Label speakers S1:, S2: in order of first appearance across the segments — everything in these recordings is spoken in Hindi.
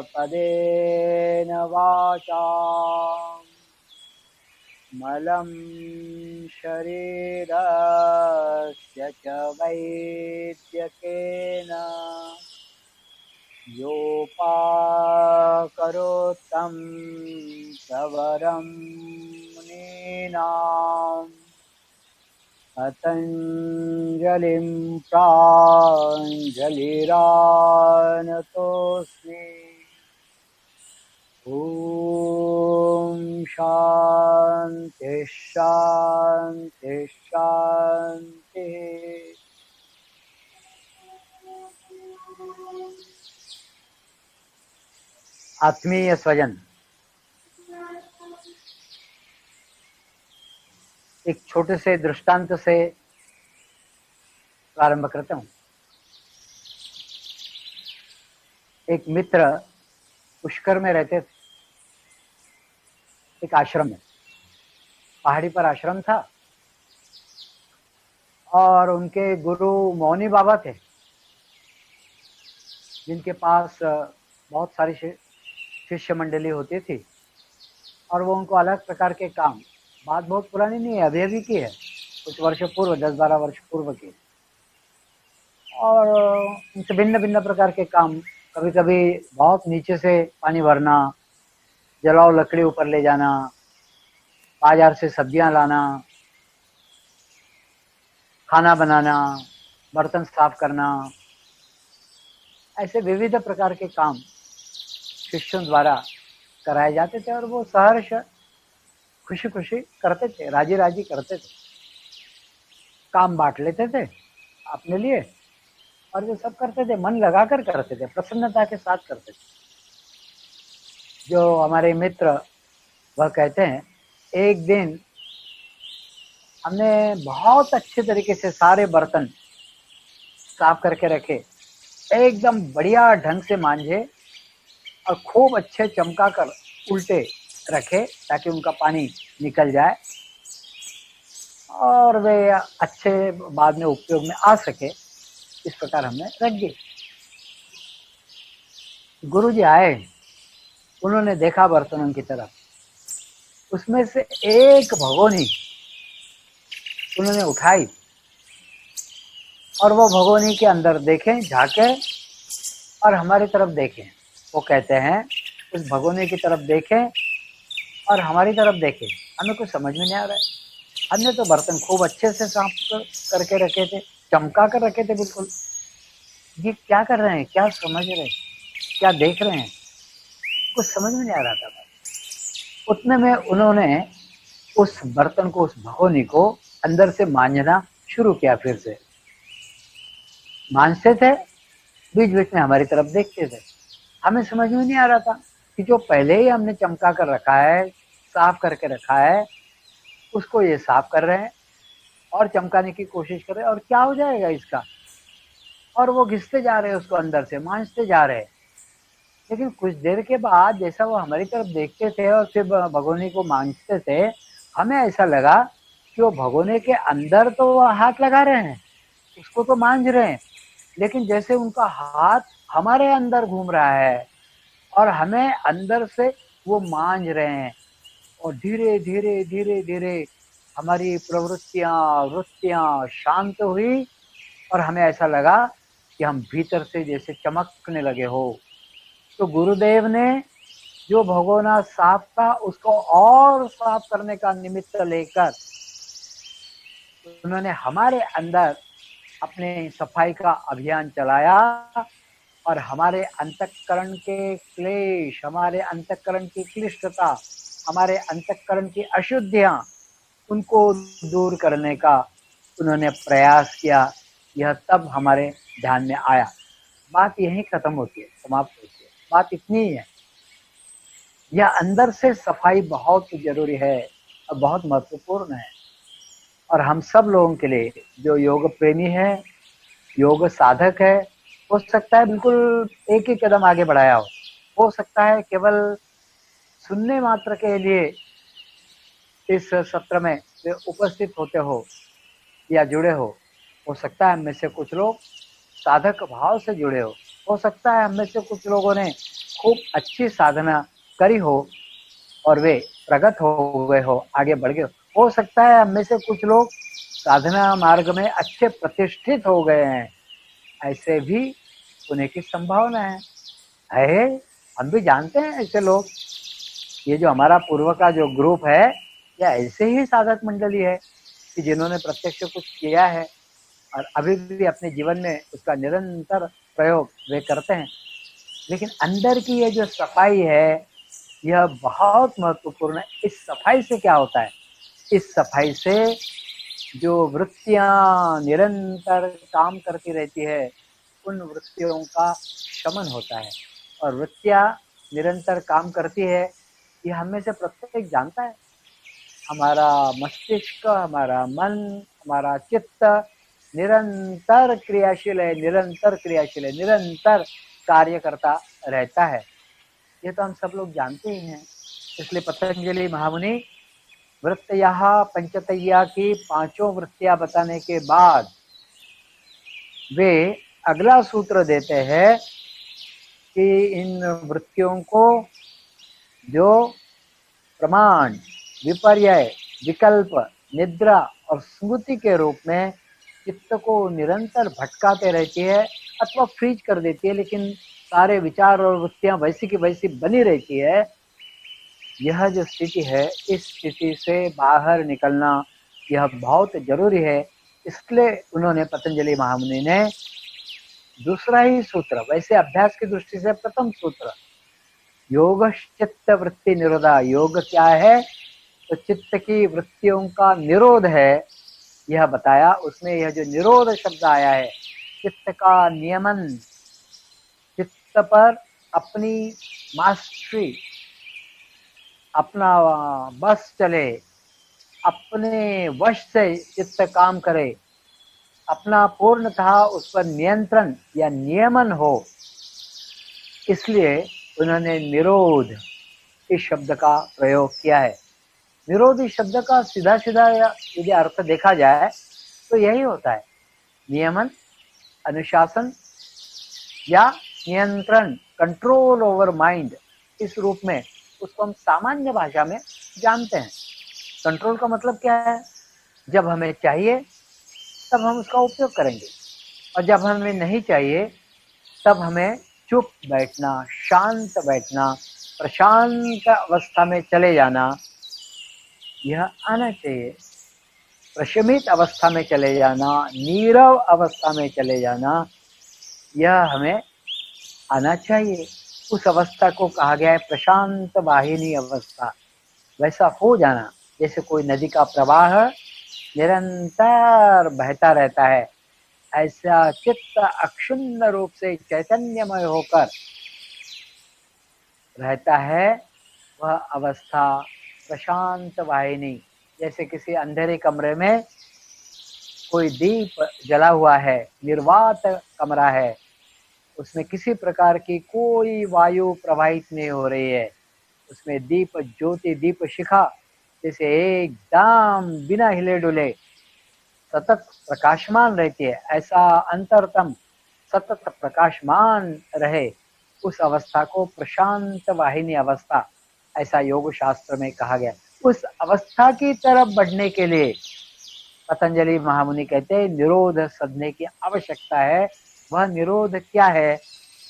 S1: पदेन वाचा मलं शरीरस्य च वैद्यकेन योपाकरोत्तं प्रवरं मुनीनां पतञ्जलिं प्राञ्जलिरानतोऽस्मि। ॐ शान्ति शान्ति शान्तिः। आत्मीय स्वजन, एक छोटे से दृष्टांत से प्रारंभ करता हूँ। एक मित्र पुष्कर में रहते थे, एक आश्रम में, पहाड़ी पर आश्रम था और उनके गुरु मौनी बाबा थे, जिनके पास बहुत सारी शिष्य मंडली होती थी और वो उनको अलग प्रकार के काम, बात बहुत पुरानी नहीं है, अभी अभी की है, कुछ वर्ष पूर्व, 10-12 वर्ष पूर्व की, और उनसे भिन्न भिन्न प्रकार के काम, कभी कभी बहुत नीचे से पानी भरना, जलाओ लकड़ी ऊपर ले जाना, बाजार से सब्जियां लाना, खाना बनाना, बर्तन साफ करना, ऐसे विविध प्रकार के काम शिष्यों द्वारा कराए जाते थे और वो सहर्ष खुशी खुशी करते थे, राजी राजी करते थे, काम बांट लेते थे अपने लिए और वो सब करते थे, मन लगाकर करते थे, प्रसन्नता के साथ करते थे। जो हमारे मित्र वह कहते हैं, एक दिन हमने बहुत अच्छे तरीके से सारे बर्तन साफ करके रखे, एकदम बढ़िया ढंग से मांजे और खूब अच्छे चमका कर उल्टे रखे ताकि उनका पानी निकल जाए और वे अच्छे बाद में उपयोग में आ सके, इस प्रकार हमने रख दिए। गुरुजी आए, उन्होंने देखा बर्तनों की तरफ, उसमें से एक भगोनी उन्होंने उठाई और वो भगोनी के अंदर देखें, झांके और हमारी तरफ देखें। वो कहते हैं उस भगोनी की तरफ देखें और हमारी तरफ देखें, हमें कुछ समझ में नहीं आ रहा है। हमने तो बर्तन खूब अच्छे से साफ करके रखे थे, चमका कर रखे थे बिल्कुल, ये क्या कर रहे हैं, क्या समझ रहे हैं, क्या देख रहे हैं, कुछ समझ में नहीं आ रहा था। उतने में उन्होंने उस बर्तन को, उस भगोनी को अंदर से मांझना शुरू किया। फिर से मांझते थे, बीच बीच में हमारी तरफ देखते थे। हमें समझ में नहीं आ रहा था कि जो पहले ही हमने चमका कर रखा है, साफ करके रखा है, उसको ये साफ कर रहे हैं और चमकाने की कोशिश कर रहे हैं, और क्या हो जाएगा इसका, और वो घिसते जा रहे हैं, उसको अंदर से मांझते जा रहे हैं। लेकिन कुछ देर के बाद जैसा वो हमारी तरफ देखते थे और फिर भगोने को मांझते थे, हमें ऐसा लगा कि वो भगोने के अंदर तो वो हाथ लगा रहे हैं, उसको तो मांझ रहे हैं, लेकिन जैसे उनका हाथ हमारे अंदर घूम रहा है और हमें अंदर से वो मांझ रहे हैं, और धीरे धीरे धीरे धीरे हमारी प्रवृत्तियां वृत्तियां शांत हुई और हमें ऐसा लगा कि हम भीतर से जैसे चमकने लगे हो। तो गुरुदेव ने जो भगोना साफ था उसको और साफ करने का निमित्त लेकर उन्होंने हमारे अंदर अपने सफाई का अभियान चलाया और हमारे अंतःकरण के क्लेश, हमारे अंतःकरण की क्लिष्टता, हमारे अंतःकरण की अशुद्धियां, उनको दूर करने का उन्होंने प्रयास किया। यह तब हमारे ध्यान में आया। बात यहीं खत्म होती है, समाप्त होती है, बात इतनी ही है। यह अंदर से सफाई बहुत जरूरी है और बहुत महत्वपूर्ण है, और हम सब लोगों के लिए, जो योग प्रेमी है, योग साधक है, हो सकता है बिल्कुल एक ही कदम आगे बढ़ाया हो सकता है केवल सुनने मात्र के लिए इस सत्र में उपस्थित होते हो या जुड़े हो सकता है हम में से कुछ लोग साधक भाव से जुड़े हो सकता है हम में से कुछ लोगों ने खूब अच्छी साधना करी हो और वे प्रगत हो गए हो, आगे बढ़ गए हो सकता है हम में से कुछ लोग साधना मार्ग में अच्छे प्रतिष्ठित हो गए हैं, ऐसे भी होने की संभावना है। हम भी जानते हैं ऐसे लोग। ये जो हमारा पूर्व का जो ग्रुप है, या ऐसे ही साधक मंडली है कि जिन्होंने प्रत्यक्ष कुछ किया है और अभी भी अपने जीवन में उसका निरंतर प्रयोग वे करते हैं। लेकिन अंदर की ये जो सफाई है, यह बहुत महत्वपूर्ण है। इस सफाई से क्या होता है? इस सफाई से जो वृत्तियां निरंतर काम करती रहती है, उन वृत्तियों का शमन होता है। और वृत्तियां निरंतर काम करती है, ये हमें से प्रत्येक जानता है। हमारा मस्तिष्क, हमारा मन, हमारा चित्त निरंतर क्रियाशील है, निरंतर क्रियाशील है, निरंतर कार्य करता रहता है। ये तो हम सब लोग जानते ही हैं। इसलिए पतंजलि महामुनि वृत्तयः पंचतैया की पांचों वृत्तियां बताने के बाद वे अगला सूत्र देते हैं कि इन वृत्तियों को जो प्रमाण, विपर्यय, विकल्प, निद्रा और स्मृति के रूप में चित्त को निरंतर भटकाते रहती है अथवा फ्रीज कर देती है, लेकिन सारे विचार और वृत्तियां वैसी की वैसी बनी रहती है। यह जो स्थिति है, इस स्थिति से बाहर निकलना यह बहुत जरूरी है। इसलिए उन्होंने पतंजलि महामुनि ने दूसरा ही सूत्र, वैसे अभ्यास की दृष्टि से प्रथम सूत्र योग चित्त वृत्ति निरोधा, योग क्या है तो चित्त की वृत्तियों का निरोध है, यह बताया। उसमें यह जो निरोध शब्द आया है, चित्त का नियमन, चित्त पर अपनी मास्टरी, अपना बस चले, अपने वश से चित्त काम करे, अपना पूर्णतः उस पर नियंत्रण या नियमन हो। इसलिए उन्होंने निरोध इस शब्द का प्रयोग किया है। निरोध इस शब्द का सीधा सीधा यदि अर्थ देखा जाए तो यही होता है, नियमन, अनुशासन या नियंत्रण, कंट्रोल ओवर माइंड, इस रूप में उसको हम सामान्य भाषा में जानते हैं। कंट्रोल का मतलब क्या है? जब हमें चाहिए तब हम उसका उपयोग करेंगे, और जब हमें नहीं चाहिए तब हमें चुप बैठना, शांत बैठना, प्रशांत अवस्था में चले जाना, यह आना चाहिए। प्रशमित अवस्था में चले जाना, नीरव अवस्था में चले जाना, यह हमें आना चाहिए। उस अवस्था को कहा गया है प्रशांत वाहिनी अवस्था। वैसा हो जाना, जैसे कोई नदी का प्रवाह निरंतर बहता रहता है, ऐसा चित्त अक्षुण्ण रूप से चैतन्यमय होकर रहता है, वह अवस्था प्रशांत वाहिनी। जैसे किसी अंधेरे कमरे में कोई दीप जला हुआ है, निर्वात कमरा है, उसमें किसी प्रकार की कोई वायु प्रवाहित नहीं हो रही है, उसमें दीप ज्योति, दीप शिखा जैसे एकदम बिना हिले डुले सतत प्रकाशमान रहती है, ऐसा अंतरतम सतत प्रकाशमान रहे, उस अवस्था को प्रशांत वाहिनी अवस्था ऐसा योग शास्त्र में कहा गया। उस अवस्था की तरफ बढ़ने के लिए पतंजलि महामुनि कहते हैं निरोध साधने की आवश्यकता है। वह निरोध क्या है?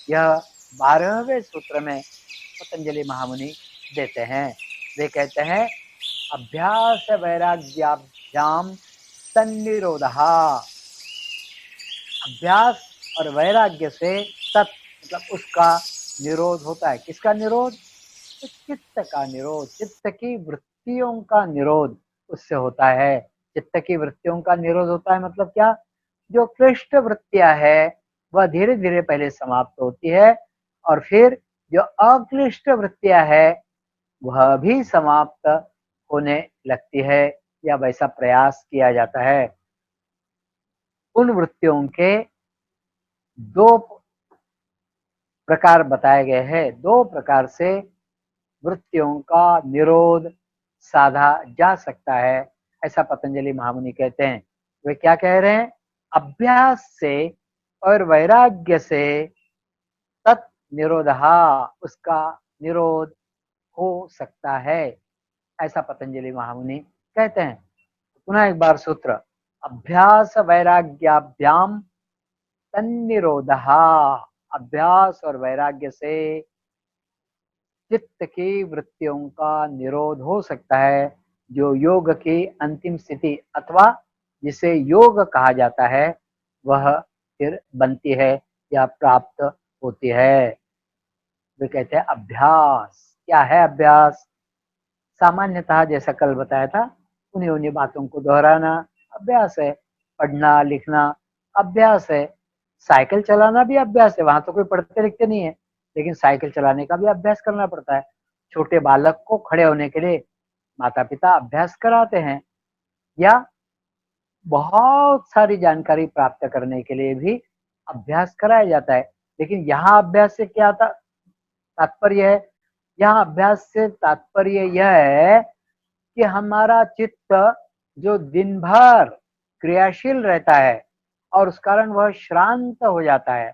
S1: यह 12वें सूत्र में पतंजलि महामुनि देते हैं। वे कहते हैं अभ्यास वैराग्याभ्याम तन्निरोधः। अभ्यास और वैराग्य से तत् मतलब उसका निरोध होता है। किसका निरोध? तो चित्त का निरोध, चित्त की वृत्तियों का निरोध उससे होता है। चित्त की वृत्तियों का निरोध होता है मतलब क्या? जो क्लिष्ट वृत्तियां है वह धीरे धीरे पहले समाप्त होती है, और फिर जो अक्लिष्ट वृत्तियां है वह भी समाप्त होने लगती है, या वैसा प्रयास किया जाता है। उन वृत्तियों के दो प्रकार बताए गए हैं। दो प्रकार से वृत्तियों का निरोध साधा जा सकता है, ऐसा पतंजलि महामुनि कहते हैं। वे क्या कह रहे हैं? अभ्यास से और वैराग्य से तत् निरोधहा, उसका निरोध हो सकता है, ऐसा पतंजलि महामुनि कहते हैं। पुनः एक बार सूत्र, अभ्यास वैराग्याभ्याम तन्निरोधः, अभ्यास और वैराग्य से चित्त की वृत्तियों का निरोध हो सकता है, जो योग की अंतिम स्थिति अथवा जिसे योग कहा जाता है वह फिर बनती है या प्राप्त होती है। वे कहते हैं अभ्यास। क्या है अभ्यास? सामान्यतः जैसा कल बताया था, उन्हीं उन्हीं बातों को दोहराना अभ्यास है। पढ़ना लिखना अभ्यास है। साइकिल चलाना भी अभ्यास है। वहां तो कोई पढ़ते लिखते नहीं है, लेकिन साइकिल चलाने का भी अभ्यास करना पड़ता है। छोटे बालक को खड़े होने के लिए माता पिता अभ्यास कराते हैं, या बहुत सारी जानकारी प्राप्त करने के लिए भी अभ्यास कराया जाता है। लेकिन यहाँ अभ्यास से क्या तात्पर्य है? यहाँ अभ्यास से तात्पर्य यह है कि हमारा चित्त जो दिन भर क्रियाशील रहता है और उस कारण वह श्रांत हो जाता है,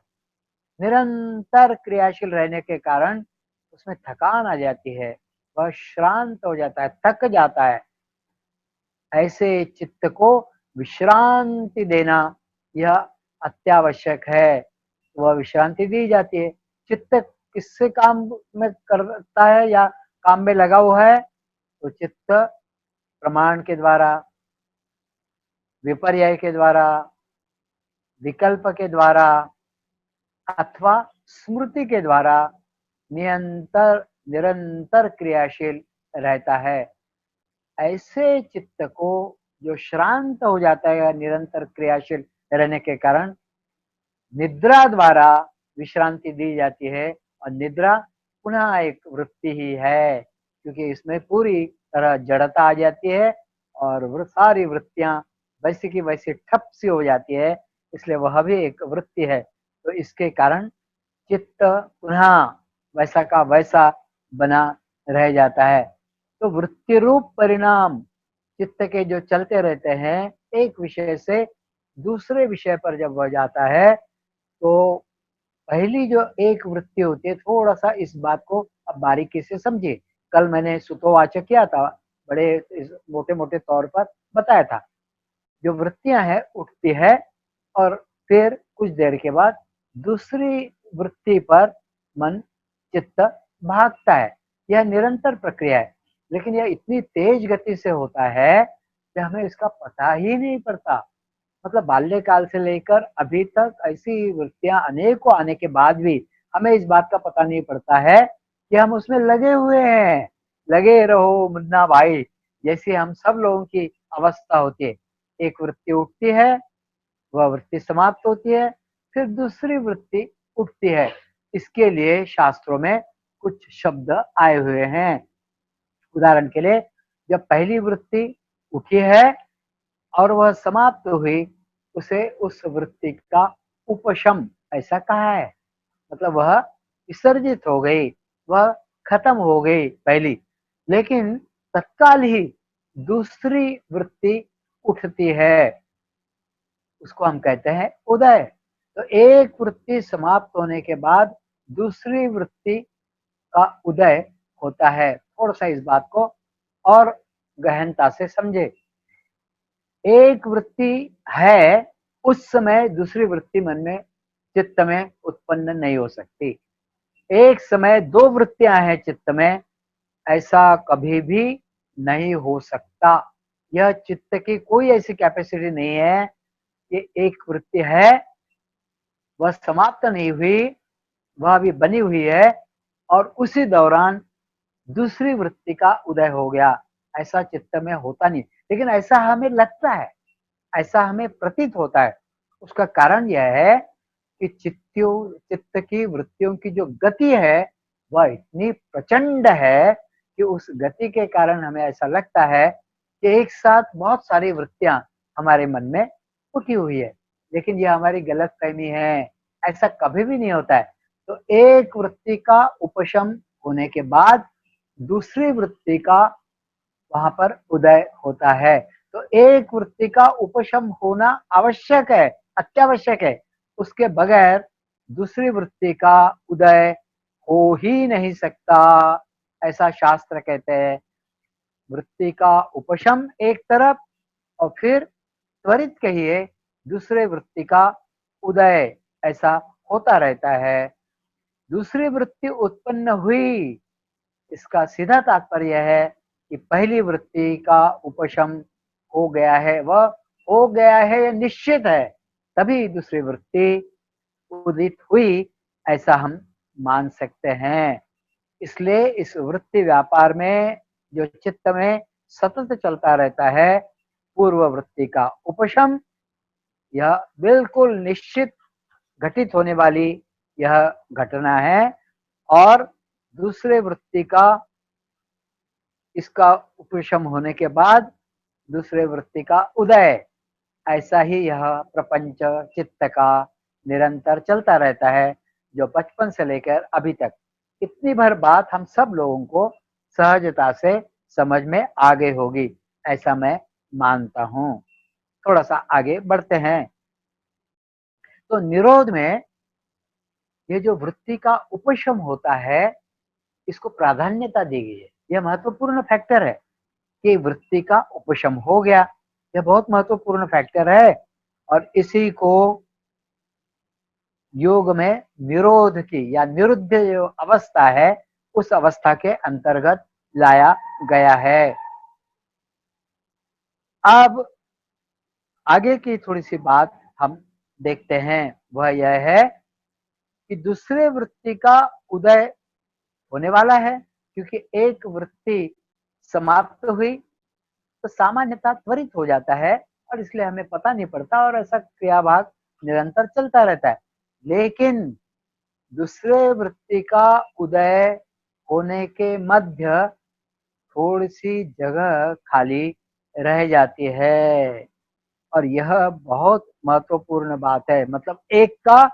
S1: निरंतर क्रियाशील रहने के कारण उसमें थकान आ जाती है, वह श्रांत हो जाता है, थक जाता है। ऐसे चित्त को विश्रांति देना यह अत्यावश्यक है। वह विश्रांति दी जाती है। चित्त किससे काम में करता है या काम में लगा हुआ है? तो चित्त प्रमाण के द्वारा, विपर्यय के द्वारा, विकल्प के द्वारा अथवा स्मृति के द्वारा निरंतर क्रियाशील रहता है। ऐसे चित्त को जो श्रांत हो जाता है निरंतर क्रियाशील रहने के कारण, निद्रा द्वारा विश्रांति दी जाती है। और निद्रा पुनः एक वृत्ति ही है, क्योंकि इसमें पूरी तरह जड़ता आ जाती है और सारी वृत्तियां वैसी की वैसी ठप सी हो जाती है, इसलिए वह भी एक वृत्ति है। तो इसके कारण चित्त पुनः वैसा का वैसा बना रह जाता है। तो वृत्ति रूप परिणाम चित्त के जो चलते रहते हैं, एक विषय से दूसरे विषय पर जब वह जाता है, तो पहली जो एक वृत्ति होती है, थोड़ा सा इस बात को अब बारीकी से समझिए। कल मैंने सुतोवाचक किया था, बड़े मोटे मोटे तौर पर बताया था। जो वृत्तियां हैं उठती है और फिर कुछ देर के बाद दूसरी वृत्ति पर मन चित्त भागता है। यह निरंतर प्रक्रिया है, लेकिन यह इतनी तेज गति से होता है कि हमें इसका पता ही नहीं पड़ता। मतलब बाल्यकाल से लेकर अभी तक ऐसी वृत्तियां अनेकों आने के बाद भी हमें इस बात का पता नहीं पड़ता है कि हम उसमें लगे हुए हैं। लगे रहो मुन्ना भाई, जैसी हम सब लोगों की अवस्था होती है। एक वृत्ति उठती है, वह वृत्ति समाप्त होती है, फिर दूसरी वृत्ति उठती है। इसके लिए शास्त्रों में कुछ शब्द आए हुए हैं। उदाहरण के लिए, जब पहली वृत्ति उठी है और वह समाप्त हुई, उसे उस वृत्ति का उपशम ऐसा कहा है। मतलब वह विसर्जित हो गई, वह खत्म हो गई पहली, लेकिन तत्काल ही दूसरी वृत्ति उठती है, उसको हम कहते हैं उदय। तो एक वृत्ति समाप्त होने के बाद दूसरी वृत्ति का उदय होता है। थोड़ा सा इस बात को और गहनता से समझे। एक वृत्ति है, उस समय दूसरी वृत्ति मन में चित्त में उत्पन्न नहीं हो सकती। एक समय दो वृत्तियां हैं चित्त में, ऐसा कभी भी नहीं हो सकता। यह चित्त की कोई ऐसी कैपेसिटी नहीं है कि एक वृत्ति है, वह समाप्त नहीं हुई, वह अभी बनी हुई है और उसी दौरान दूसरी वृत्ति का उदय हो गया। ऐसा चित्त में होता नहीं, लेकिन ऐसा हमें लगता है, ऐसा हमें प्रतीत होता है। उसका कारण यह है कि चित्त की वृत्तियों की जो गति है वह इतनी प्रचंड है कि उस गति के कारण हमें ऐसा लगता है कि एक साथ बहुत सारी वृत्तियां हमारे मन में उठी हुई है। लेकिन यह हमारी गलत फहमी है, ऐसा कभी भी नहीं होता है। तो एक वृत्ति का उपशम होने के बाद दूसरी वृत्ति का वहां पर उदय होता है। तो एक वृत्ति का उपशम होना आवश्यक है, अत्यावश्यक है। उसके बगैर दूसरी वृत्ति का उदय हो ही नहीं सकता, ऐसा शास्त्र कहते हैं। वृत्ति का उपशम एक तरफ, और फिर त्वरित कहिए दूसरे वृत्ति का उदय, ऐसा होता रहता है। दूसरी वृत्ति उत्पन्न हुई, इसका सीधा तात्पर्य है कि पहली वृत्ति का उपशम हो गया है, वह हो गया है, यह निश्चित है, तभी दूसरी वृत्ति उदित हुई, ऐसा हम मान सकते हैं। इसलिए इस वृत्ति व्यापार में जो चित्त में सतत चलता रहता है, पूर्व वृत्ति का उपशम, यह बिल्कुल निश्चित घटित होने वाली यह घटना है। और दूसरे वृत्ति का, इसका उपशम होने के बाद दूसरे वृत्ति का उदय, ऐसा ही यह प्रपंच चित्त का निरंतर चलता रहता है, जो बचपन से लेकर अभी तक। इतनी भर बात हम सब लोगों को सहजता से समझ में आ गई होगी, ऐसा मैं मानता हूँ। थोड़ा सा आगे बढ़ते हैं। तो निरोध में ये जो वृत्ति का उपशम होता है, इसको प्राधान्यता दी गई है। यह महत्वपूर्ण फैक्टर है कि वृत्ति का उपशम हो गया, यह बहुत महत्वपूर्ण फैक्टर है। और इसी को योग में निरोध की या निरुद्ध जो अवस्था है, उस अवस्था के अंतर्गत लाया गया है। अब आगे की थोड़ी सी बात हम देखते हैं, वह यह है कि दूसरे वृत्ति का उदय होने वाला है, क्योंकि एक वृत्ति समाप्त हुई तो सामान्यतः त्वरित हो जाता है, और इसलिए हमें पता नहीं पड़ता, और ऐसा क्रियाभाग निरंतर चलता रहता है। लेकिन दूसरे वृत्ति का उदय होने के मध्य थोड़ी सी जगह खाली रह जाती है, और यह बहुत महत्वपूर्ण बात है। मतलब एक का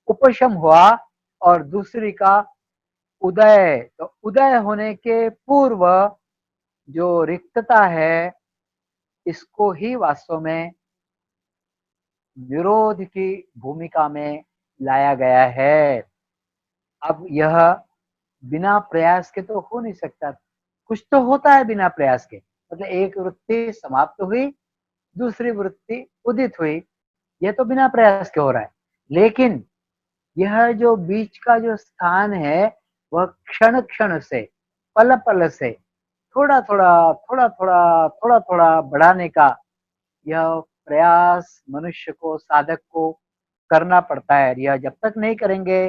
S1: उपशम हुआ और दूसरी का उदय, तो उदय होने के पूर्व जो रिक्तता है, इसको ही वास्तव में निरोध की भूमिका में लाया गया है। अब यह बिना प्रयास के तो हो नहीं सकता, कुछ तो होता है बिना प्रयास के। मतलब एक वृत्ति समाप्त हुई, दूसरी वृत्ति उदित हुई, यह तो बिना प्रयास के हो रहा है। लेकिन यह जो बीच का जो स्थान है, वह क्षण क्षण से, पल पल से थोड़ा थोड़ा थोड़ा थोड़ा थोड़ा थोड़ा बढ़ाने का यह प्रयास मनुष्य को, साधक को करना पड़ता है। यह जब तक नहीं करेंगे,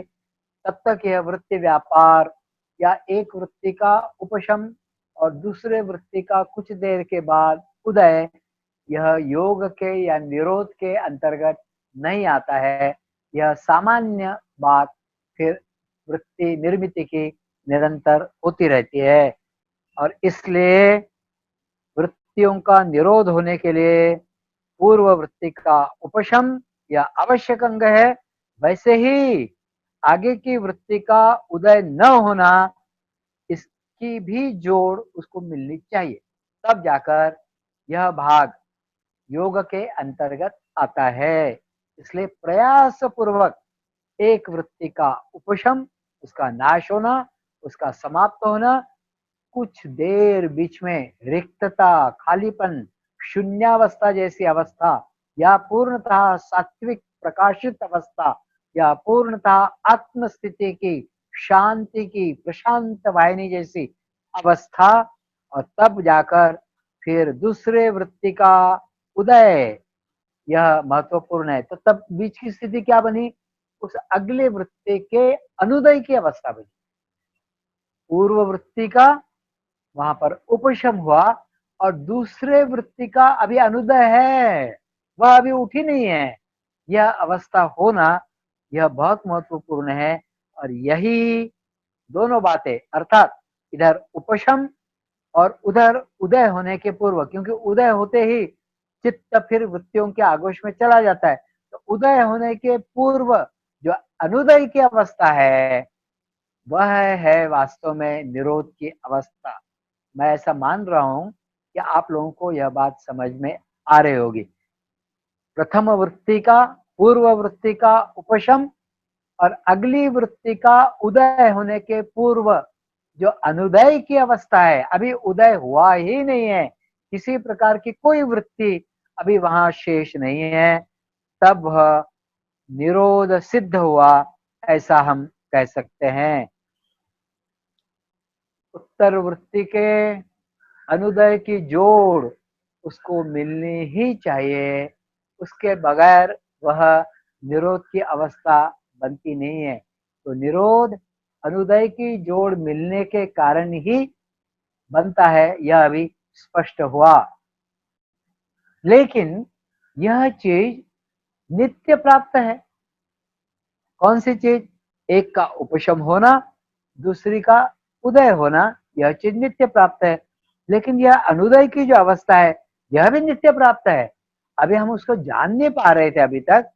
S1: तब तक यह वृत्ति व्यापार या एक वृत्ति का उपशम और दूसरे वृत्ति का कुछ देर के बाद उदय, यह योग के या निरोध के अंतर्गत नहीं आता है। यह सामान्य बात फिर वृत्ति निर्मिति की निरंतर होती रहती है। और इसलिए वृत्तियों का निरोध होने के लिए पूर्व वृत्ति का उपशम या आवश्यक अंग है। वैसे ही आगे की वृत्ति का उदय न होना, इसकी भी जोड़ उसको मिलनी चाहिए, तब जाकर यह भाग योग के अंतर्गत आता है। इसलिए प्रयास पूर्वक एक वृत्ति का उपशम, उसका नाश होना, उसका समाप्त होना, कुछ देर बीच में रिक्तता, खालीपन, शून्यावस्था जैसी अवस्था, या पूर्णतः सात्विक प्रकाशित अवस्था, या पूर्णतः आत्मस्थिति की, शांति की, प्रशांत वाहिनी जैसी अवस्था, और तब जाकर फिर दूसरे वृत्ति का उदय, यह महत्वपूर्ण है। तो तब बीच की स्थिति क्या बनी? उस अगले वृत्ति के अनुदय की अवस्था बनी। पूर्व वृत्ति का वहां पर उपशम हुआ, और दूसरे वृत्ति का अभी अनुदय है, वह अभी उठी नहीं है। यह अवस्था होना, यह बहुत महत्वपूर्ण है। और यही दोनों बातें, अर्थात इधर उपशम और उधर उदय होने के पूर्व, क्योंकि उदय होते ही चित्त फिर वृत्तियों के आगोश में चला जाता है, तो उदय होने के पूर्व जो अनुदय की अवस्था है, वह है वास्तव में निरोध की अवस्था। मैं ऐसा मान रहा हूं कि आप लोगों को यह बात समझ में आ रही होगी। प्रथम वृत्ति का, पूर्व वृत्ति का उपशम और अगली वृत्ति का उदय होने के पूर्व जो अनुदय की अवस्था है, अभी उदय हुआ ही नहीं है, किसी प्रकार की कोई वृत्ति अभी वहां शेष नहीं है, तब वह निरोध सिद्ध हुआ, ऐसा हम कह सकते हैं। उत्तर वृत्ति के अनुदय की जोड़ उसको मिलनी ही चाहिए, उसके बगैर वह निरोध की अवस्था बनती नहीं है। तो निरोध अनुदय की जोड़ मिलने के कारण ही बनता है, यह अभी स्पष्ट हुआ। लेकिन यह चीज नित्य प्राप्त है। कौन सी चीज? एक का उपशम होना, दूसरी का उदय होना, यह चीज नित्य प्राप्त है। लेकिन यह अनुदय की जो अवस्था है, यह भी नित्य प्राप्त है। अभी हम उसको जान नहीं पा रहे थे अभी तक,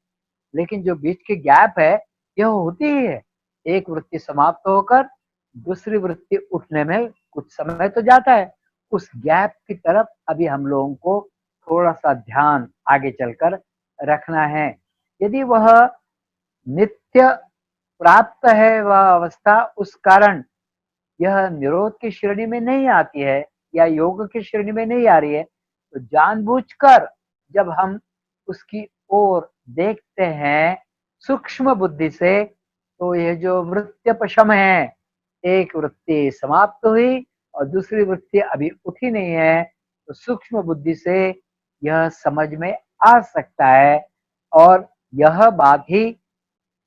S1: लेकिन जो बीच की गैप है, यह होती ही है। एक वृत्ति समाप्त होकर दूसरी वृत्ति उठने में कुछ समय तो जाता है। उस गैप की तरफ अभी हम लोगों को थोड़ा सा ध्यान आगे चलकर रखना है। यदि वह नित्य प्राप्त है वह अवस्था, उस कारण यह निरोध की श्रेणी में नहीं आती है या योग की श्रेणी में नहीं आ रही है, तो जानबूझकर जब हम उसकी ओर देखते हैं सूक्ष्म बुद्धि से, तो यह जो वृत्त्यपशम है, एक वृत्ति समाप्त हुई और दूसरी वृत्ति अभी उठी नहीं है, तो सूक्ष्म बुद्धि से यह समझ में आ सकता है। और यह बात ही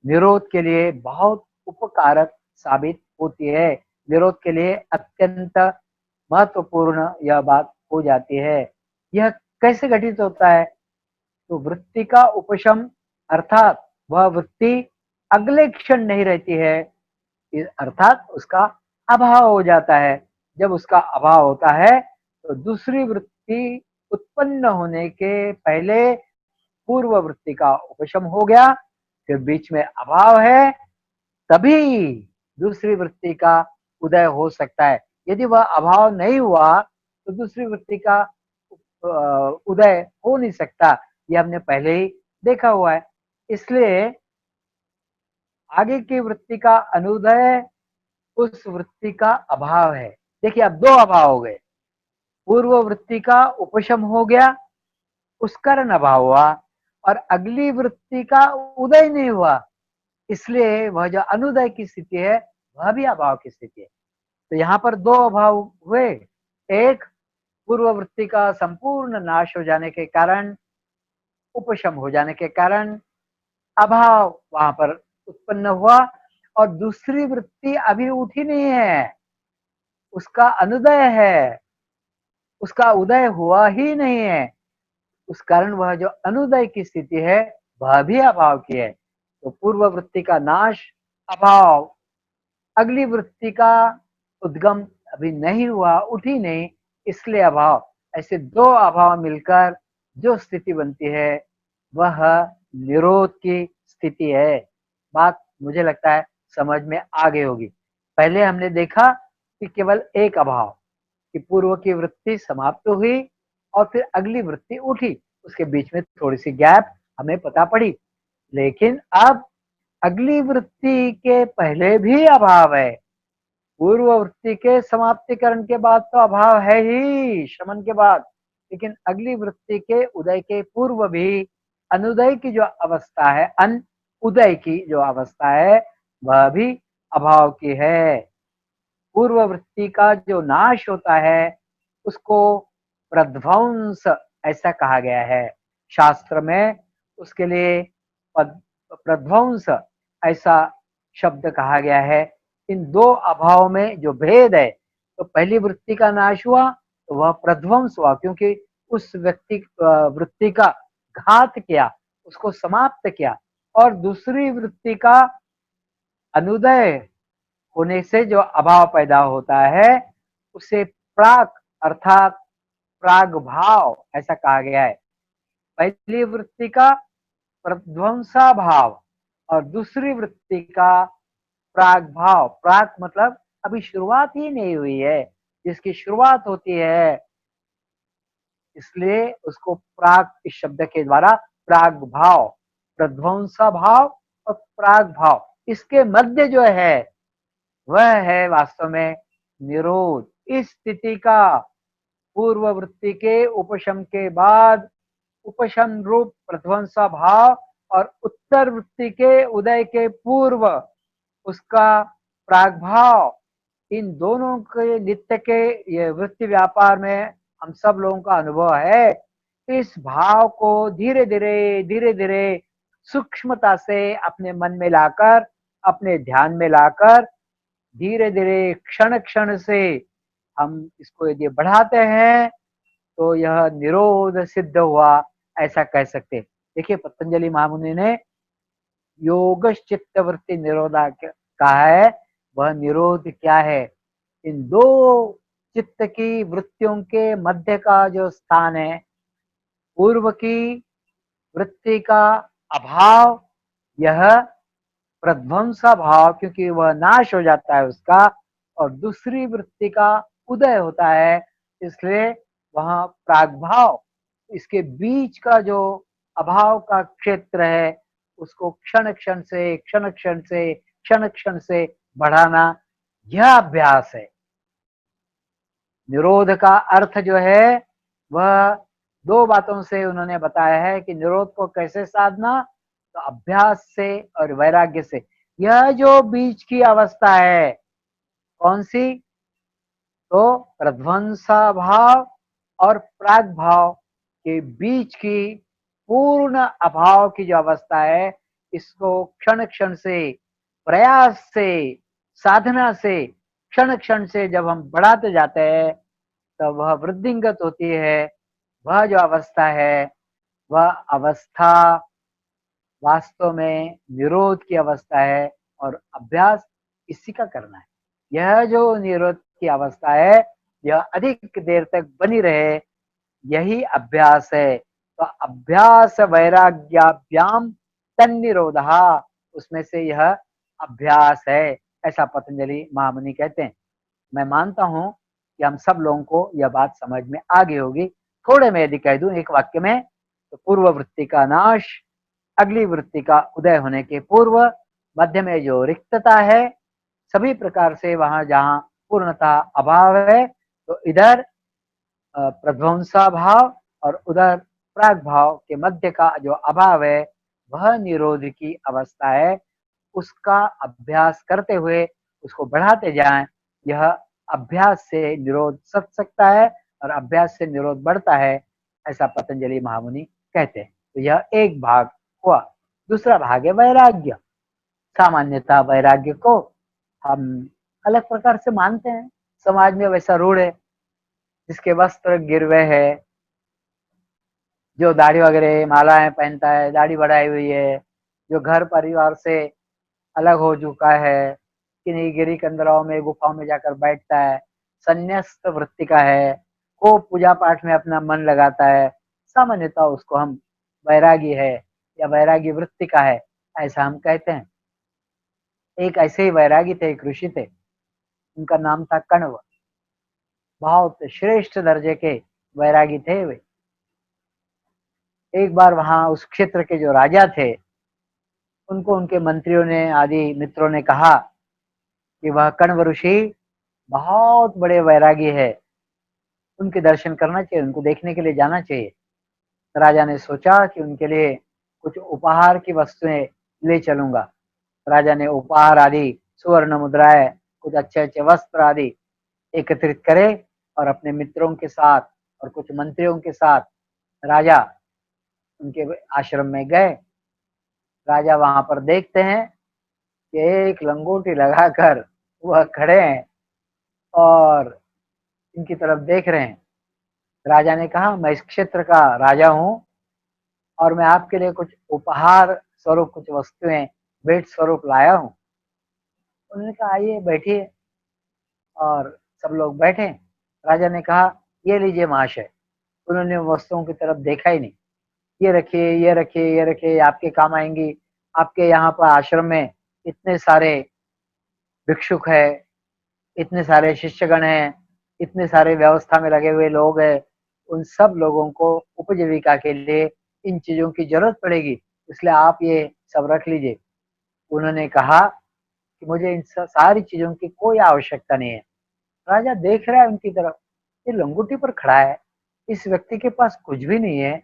S1: निरोध के लिए बहुत उपकारक साबित होती है। निरोध के लिए अत्यंत महत्वपूर्ण यह बात हो जाती है। यह कैसे घटित होता है? तो वृत्ति का उपशम, अर्थात वह वृत्ति अगले क्षण नहीं रहती है, अर्थात उसका अभाव हो जाता है। जब उसका अभाव होता है तो दूसरी वृत्ति उत्पन्न होने के पहले पूर्व वृत्ति का उपशम हो गया, फिर बीच में अभाव है, तभी दूसरी वृत्ति का उदय हो सकता है। यदि वह अभाव नहीं हुआ तो दूसरी वृत्ति का उदय हो नहीं सकता, ये हमने पहले ही देखा हुआ है। इसलिए आगे की वृत्ति का अनुदय उस वृत्ति का अभाव है। देखिए, अब दो अभाव हो गए। पूर्व वृत्ति का उपशम हो गया, उस कारण अभाव हुआ, और अगली वृत्ति का उदय नहीं हुआ, इसलिए वह जो अनुदय की स्थिति है वह भी अभाव की स्थिति है। तो यहाँ पर दो अभाव हुए। एक, पूर्व वृत्ति का संपूर्ण नाश हो जाने के कारण, उपशम हो जाने के कारण अभाव वहां पर उत्पन्न हुआ, और दूसरी वृत्ति अभी उठी नहीं है, उसका अनुदय है, उसका उदय हुआ ही नहीं है। उस कारण वह जो अनुदय की स्थिति है वह भी अभाव की है। तो पूर्व वृत्ति का नाश अभाव, अगली वृत्ति का उद्गम अभी नहीं हुआ, उठी नहीं, इसलिए अभाव। ऐसे दो अभाव मिलकर जो स्थिति बनती है वह निरोध की स्थिति है। बात मुझे लगता है समझ में आ गई होगी। पहले हमने देखा कि केवल एक अभाव, कि पूर्व की वृत्ति समाप्त हुई और फिर अगली वृत्ति उठी, उसके बीच में थोड़ी सी गैप हमें पता पड़ी। लेकिन अब अगली वृत्ति के पहले भी अभाव है। पूर्व वृत्ति के समाप्तिकरण के बाद तो अभाव है ही, शमन के बाद, लेकिन अगली वृत्ति के उदय के पूर्व भी अनुदय की जो अवस्था है, अन उदय की जो अवस्था है, वह भी अभाव की है। पूर्व वृत्ति का जो नाश होता है उसको प्रध्वंस ऐसा कहा गया है शास्त्र में। उसके लिए प्रध्वंस ऐसा शब्द कहा गया है। इन दो अभाव में जो भेद है, तो पहली वृत्ति का नाश हुआ तो वह प्रध्वंस हुआ, क्योंकि उस वृत्ति का घात किया, उसको समाप्त किया। और दूसरी वृत्ति का अनुदय होने से जो अभाव पैदा होता है उसे प्राक अर्थात प्राग भाव ऐसा कहा गया है। पहली वृत्ति का प्रध्वंसा भाव और दूसरी वृत्ति का प्राग भाव। प्राग मतलब अभी शुरुआत ही नहीं हुई है, जिसकी शुरुआत होती है, इसलिए उसको प्राग इस शब्द के द्वारा प्राग भाव, प्रध्वंसा भाव और प्राग भाव, इसके मध्य जो है वह है वास्तव में निरोध। इस स्थिति का पूर्व वृत्ति के उपशम के बाद उपशम रूप प्रध्वंसा भाव और उत्तर वृत्ति के उदय के पूर्व उसका प्रागभाव, इन दोनों के नित्य के ये वृत्ति व्यापार में हम सब लोगों का अनुभव है। इस भाव को धीरे धीरे सूक्ष्मता से अपने मन में लाकर, अपने ध्यान में लाकर, धीरे धीरे क्षण क्षण से हम इसको यदि बढ़ाते हैं तो यह निरोध सिद्ध हुआ, ऐसा कह सकते। देखिए पतंजलि महामुनि ने योग चित्त वृत्ति निरोधा कहा है। वह निरोध क्या है? इन दो चित्त की वृत्तियों के मध्य का जो स्थान है, पूर्व की वृत्ति का अभाव, यह प्रध्वंसा भाव, क्योंकि वह नाश हो जाता है उसका, और दूसरी वृत्ति का उदय होता है, इसलिए वहां प्रागभाव, इसके बीच का जो अभाव का क्षेत्र है उसको क्षण क्षण से क्षण क्षण से बढ़ाना, यह अभ्यास है। निरोध का अर्थ जो है वह दो बातों से उन्होंने बताया है कि निरोध को कैसे साधना, तो अभ्यास से और वैराग्य से। यह जो बीच की अवस्था है कौन सी, तो प्रध्वंसा भाव और प्राग भाव के बीच की पूर्ण अभाव की जो अवस्था है, इसको क्षण क्षण से, प्रयास से, साधना से, क्षण क्षण से जब हम बढ़ाते जाते हैं तब वह वृद्धिंगत होती है। वह जो अवस्था है वह अवस्था वास्तव में निरोध की अवस्था है, और अभ्यास इसी का करना है। यह जो निरोध की अवस्था है यह अधिक देर तक बनी रहे, यही अभ्यास है। तो अभ्यास वैराग्याभ्याम तन्निरोधः, उसमें से यह अभ्यास है, ऐसा पतंजलि महामुनि कहते हैं। मैं मानता हूं कि हम सब लोगों को यह बात समझ में आ गई होगी। थोड़े मैं यदि कह दूं एक वाक्य में, तो पूर्व वृत्ति का नाश, अगली वृत्ति का उदय होने के पूर्व मध्य में जो रिक्तता है, सभी प्रकार से वहां जहां पूर्णता अभाव है, तो इधर प्रध्वंसा भाव और उधर प्राग भाव के मध्य का जो अभाव है, वह निरोध की अवस्था है। उसका अभ्यास करते हुए उसको बढ़ाते जाएं, यह अभ्यास से निरोध सक सकता है और अभ्यास से निरोध बढ़ता है, ऐसा पतंजलि महामुनि कहते हैं। तो यह एक भाग हुआ। दूसरा भाग है वैराग्य। सामान्यतः वैराग्य को हम अलग प्रकार से मानते हैं, समाज में वैसा रूढ़ है। जिसके वस्त्र गिरवे है, जो दाढ़ी वगैरह मालाएं पहनता है, दाढ़ी बढ़ाई हुई है, जो घर परिवार से अलग हो चुका है, किन्हीं गिरी कंदराओं में गुफाओं में जाकर बैठता है, संन्यास्त वृत्ति का है, को पूजा पाठ में अपना मन लगाता है, सामान्यतः उसको हम वैरागी है या वैरागी वृत्ति का है, ऐसा हम कहते हैं। एक ऐसे ही वैरागी थे, एक ऋषि थे, उनका नाम था कण्व। बहुत श्रेष्ठ दर्जे के वैरागी थे वे। एक बार वहां उस क्षेत्र के जो राजा थे, उनको उनके मंत्रियों ने, आदि मित्रों ने कहा कि वह कण्व ऋषि बहुत बड़े वैरागी है, उनके दर्शन करना चाहिए, उनको देखने के लिए जाना चाहिए। राजा ने सोचा कि उनके लिए कुछ उपहार की वस्तुएं ले चलूंगा। राजा ने उपहार आदि, सुवर्ण मुद्राएं, कुछ अच्छे अच्छे वस्त्र आदि एकत्रित करे और अपने मित्रों के साथ और कुछ मंत्रियों के साथ राजा उनके आश्रम में गए। राजा वहां पर देखते हैं कि एक लंगोटी लगाकर वह खड़े हैं और इनकी तरफ देख रहे हैं। राजा ने कहा, मैं इस क्षेत्र का राजा हूं और मैं आपके लिए कुछ उपहार स्वरूप कुछ वस्तुएं भेंट स्वरूप लाया हूं। उन्होंने कहा, आइए बैठिए, और सब लोग बैठे। राजा ने कहा, ये लीजिए महाशय। उन्होंने वस्तुओं की तरफ देखा ही नहीं। ये रखिए, ये रखिए, ये रखिए, आपके काम आएंगी। आपके यहाँ पर आश्रम में इतने सारे भिक्षुक है, इतने सारे शिष्यगण हैं, इतने सारे व्यवस्था में लगे हुए लोग हैं, उन सब लोगों को उपजीविका के लिए इन चीजों की जरूरत पड़ेगी, इसलिए आप ये सब रख लीजिए। उन्होंने कहा, कि मुझे इन सारी चीजों की कोई आवश्यकता नहीं है। राजा देख रहा है उनकी तरफ, ये लंगोटी पर खड़ा है, इस व्यक्ति के पास कुछ भी नहीं है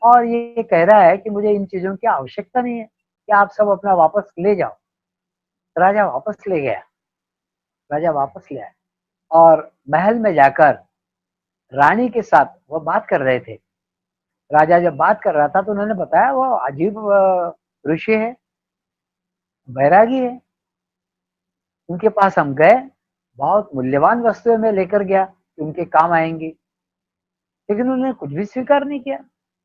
S1: और ये कह रहा है कि मुझे इन चीजों की आवश्यकता नहीं है, कि आप सब अपना वापस ले जाओ। राजा वापस ले गया। राजा वापस ले आया और महल में जाकर रानी के साथ वो बात कर रहे थे। राजा जब बात कर रहा था तो उन्होंने बताया वो अजीब ऋषि है, बैरागी है, उनके पास हम गए, बहुत मूल्यवान वस्तुएं मैं लेकर गया कि उनके काम आएंगी, लेकिन उन्होंने कुछ भी स्वीकार नहीं किया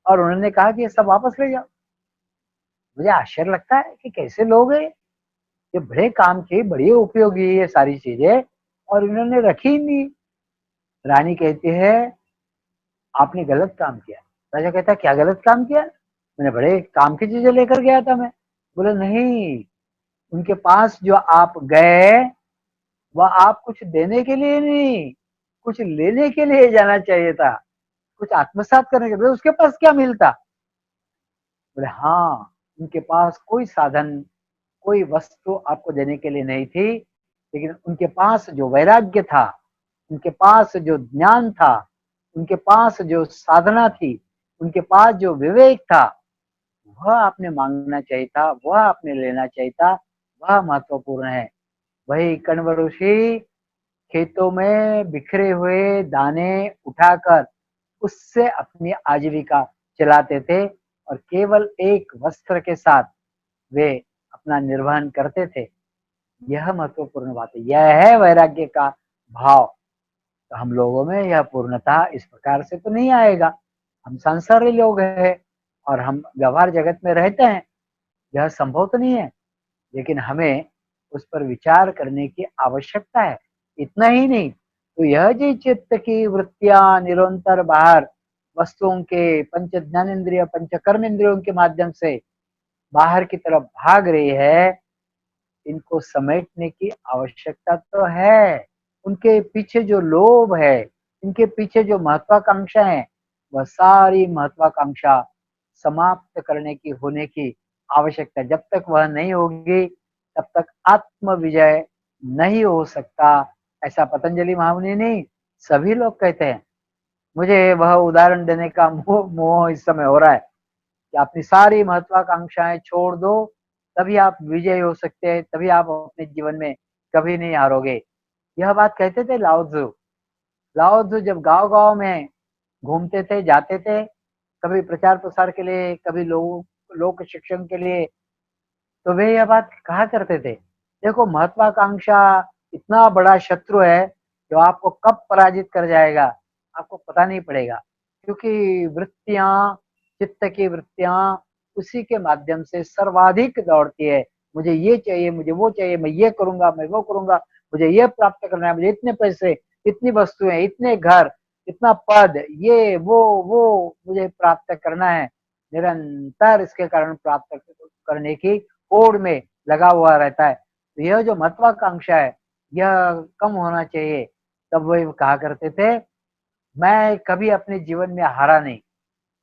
S1: और उन्होंने कहा कि ये सब वापस ले जाओ। मुझे आश्चर्य लगता है कि कैसे लोग हैं, ये बड़े काम की, बड़ी उपयोगी है ये सारी चीजें, और इन्होंने रखी ही नहीं। रानी कहती है आपने गलत काम किया। राजा कहता है क्या गलत काम किया? मैंने बड़े काम की चीजें लेकर गया था मैं। बोले नहीं, उनके पास जो आप गए वह आप कुछ देने के लिए नहीं, कुछ लेने के लिए जाना चाहिए था, कुछ आत्मसात करने के लिए। उसके पास क्या मिलता? बोले हाँ, उनके पास कोई साधन, कोई वस्तु आपको देने के लिए नहीं थी, लेकिन उनके पास जो वैराग्य था, उनके पास जो ज्ञान था, उनके पास जो साधना थी, उनके पास जो विवेक था, वह आपने मांगना चाहिए था, वह आपने लेना चाहिए था, वह महत्वपूर्ण है। वही कण्व ऋषि खेतों में बिखरे हुए दाने उठाकर उससे अपनी आजीविका चलाते थे और केवल एक वस्त्र के साथ वे अपना निर्वहन करते थे। यह महत्वपूर्ण बात है, यह है वैराग्य का भाव। तो हम लोगों में यह पूर्णता इस प्रकार से तो नहीं आएगा। हम संसारी लोग हैं और हम व्यवहार जगत में रहते हैं, यह संभव तो नहीं है, लेकिन हमें उस पर विचार करने की आवश्यकता है। इतना ही नहीं, तो यह जो चित्त की वृत्तियां निरंतर बाहर वस्तुओं के पंच ज्ञानेन्द्रिय पंच कर्म इंद्रियों के माध्यम से बाहर की तरफ भाग रही है, इनको समेटने की आवश्यकता तो है। उनके पीछे जो लोभ है, इनके पीछे जो महत्वाकांक्षा है, वह सारी महत्वाकांक्षा समाप्त करने की, होने की आवश्यकता। जब तक वह नहीं होगी तब तक आत्म विजय नहीं हो सकता। ऐसा पतंजलि महामुनि नहीं, सभी लोग कहते हैं। मुझे वह उदाहरण देने का मोह मोह इस समय हो रहा है कि अपनी सारी महत्वाकांक्षाएं छोड़ दो, तभी आप विजयी हो सकते हैं, तभी आप अपने जीवन में कभी नहीं हारोगे। यह बात कहते थे लाओ त्सु। लाओ त्सु जब गांव गांव में घूमते थे, जाते थे, कभी प्रचार प्रसार के लिए, कभी लोक शिक्षण के लिए, तो वे यह बात कहा करते थे, देखो महत्वाकांक्षा इतना बड़ा शत्रु है जो आपको कब पराजित कर जाएगा आपको पता नहीं पड़ेगा। क्योंकि वृत्तियां, चित्त की वृत्तियां उसी के माध्यम से सर्वाधिक दौड़ती है। मुझे ये चाहिए, मुझे वो चाहिए, मैं ये करूंगा, मैं वो करूंगा, मुझे ये प्राप्त करना है, मुझे इतने पैसे, इतनी वस्तुएं, इतने घर, इतना पद, ये वो मुझे प्राप्त करना है। निरंतर इसके कारण प्राप्त करने की होड़ में लगा हुआ रहता है। तो यह जो महत्वाकांक्षा है यह कम होना चाहिए। तब वो कहा करते थे मैं कभी अपने जीवन में हारा नहीं।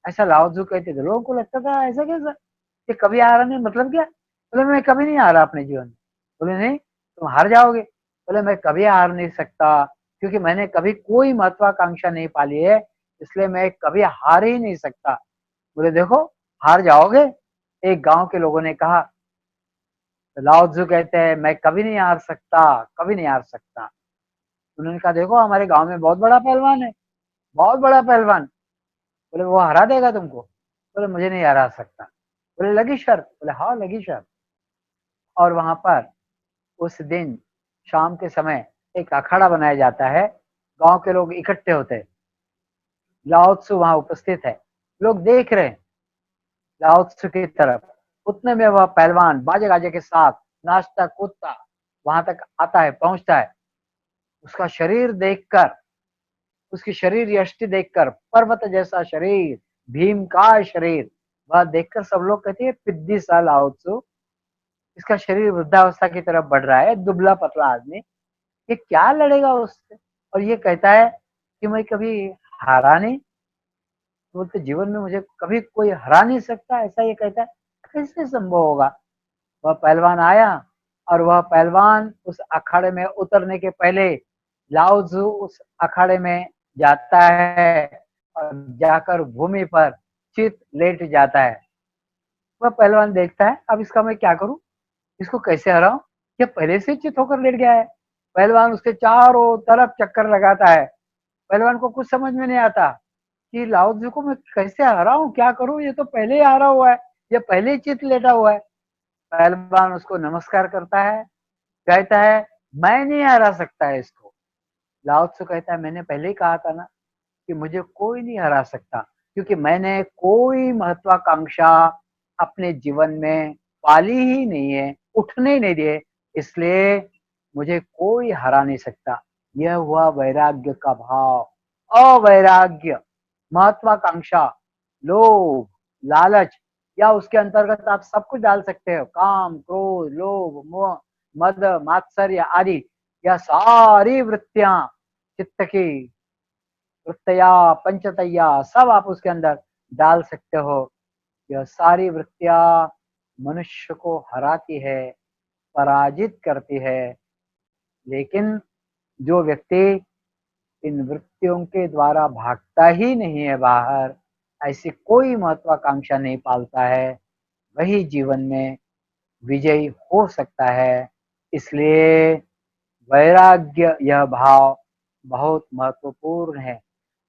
S1: ऐसा लाओ तzu कहते थे। लोगों को लगता था ऐसा कैसा, कि कभी हारा नहीं मतलब क्या? बोले मैं कभी नहीं हारा अपने जीवन में। बोले नहीं, तुम हार जाओगे। बोले मैं कभी हार नहीं सकता, क्योंकि मैंने कभी कोई महत्वाकांक्षा नहीं पाली है, इसलिए मैं कभी हार ही नहीं सकता। बोले देखो हार जाओगे। एक गांव के लोगों ने कहा। तो लाओ त्सु कहते हैं मैं कभी नहीं हार सकता, कभी नहीं हार सकता। उन्होंने कहा देखो हमारे गांव में बहुत बड़ा पहलवान है, बहुत बड़ा पहलवान। बोले वो हरा देगा तुमको? बोले मुझे नहीं हरा सकता। बोले लगी शर्त? बोले हाँ लगी शर्त। और वहां पर उस दिन शाम के समय एक अखाड़ा बनाया जाता है, गांव के लोग इकट्ठे होते हैं, लाओ त्सु वहां उपस्थित है, लोग देख रहे हैं लाओ त्सु की तरफ। उतने में वह पहलवान बाजे गाजे के साथ नाचता कूदता वहां तक आता है, पहुंचता है। उसका शरीर देखकर, उसकी शरीर यष्टि देखकर, पर्वत जैसा शरीर, भीम का शरीर, वह देखकर सब लोग कहते हैं पिद्दी सा लाओ त्सु, इसका शरीर वृद्धावस्था की तरफ बढ़ रहा है, दुबला पतला आदमी, ये क्या लड़ेगा उससे? और ये कहता है कि मैं कभी हारा नहीं, बोलते जीवन में मुझे कभी कोई हरा नहीं सकता, ऐसा ये कहता है। कैसे संभव होगा? वह पहलवान आया और वह पहलवान उस अखाड़े में उतरने के पहले लाओ त्सु उस अखाड़े में जाता है और जाकर भूमि पर चित लेट जाता है। वह पहलवान देखता है अब इसका मैं क्या करूं, इसको कैसे हराऊं, ये पहले से चित होकर लेट गया है। पहलवान उसके चारों तरफ चक्कर लगाता है। पहलवान को कुछ समझ में नहीं आता कि लाओ त्सु को मैं कैसे हराऊं, क्या करूं, ये तो पहले ही हारा हुआ है, ये पहले ही चित लेटा हुआ है। पहलवान उसको नमस्कार करता है, कहता है मैं नहीं हरा सकता है इसको। लाओ त्सु कहता है मैंने पहले ही कहा था ना कि मुझे कोई नहीं हरा सकता, क्योंकि मैंने कोई महत्वाकांक्षा अपने जीवन में पाली ही नहीं है, उठने ही नहीं दिए, इसलिए मुझे कोई हरा नहीं सकता। यह हुआ वैराग्य का भाव। अवैराग्य, महत्वाकांक्षा, लोभ, लालच, या उसके अंतर्गत आप सब कुछ डाल सकते हो, काम, क्रोध, लोभ, मोह, मद, मात्सर्य आदि, यह सारी वृत्तियां चित्त की वृत्तया पंचतया सब आप उसके अंदर डाल सकते हो। यह सारी वृत्तियां मनुष्य को हराती है, पराजित करती है। लेकिन जो व्यक्ति इन वृत्तियों के द्वारा भागता ही नहीं है बाहर, ऐसी कोई महत्वाकांक्षा नहीं पालता है, वही जीवन में विजयी हो सकता है। इसलिए वैराग्य यह भाव बहुत महत्वपूर्ण है।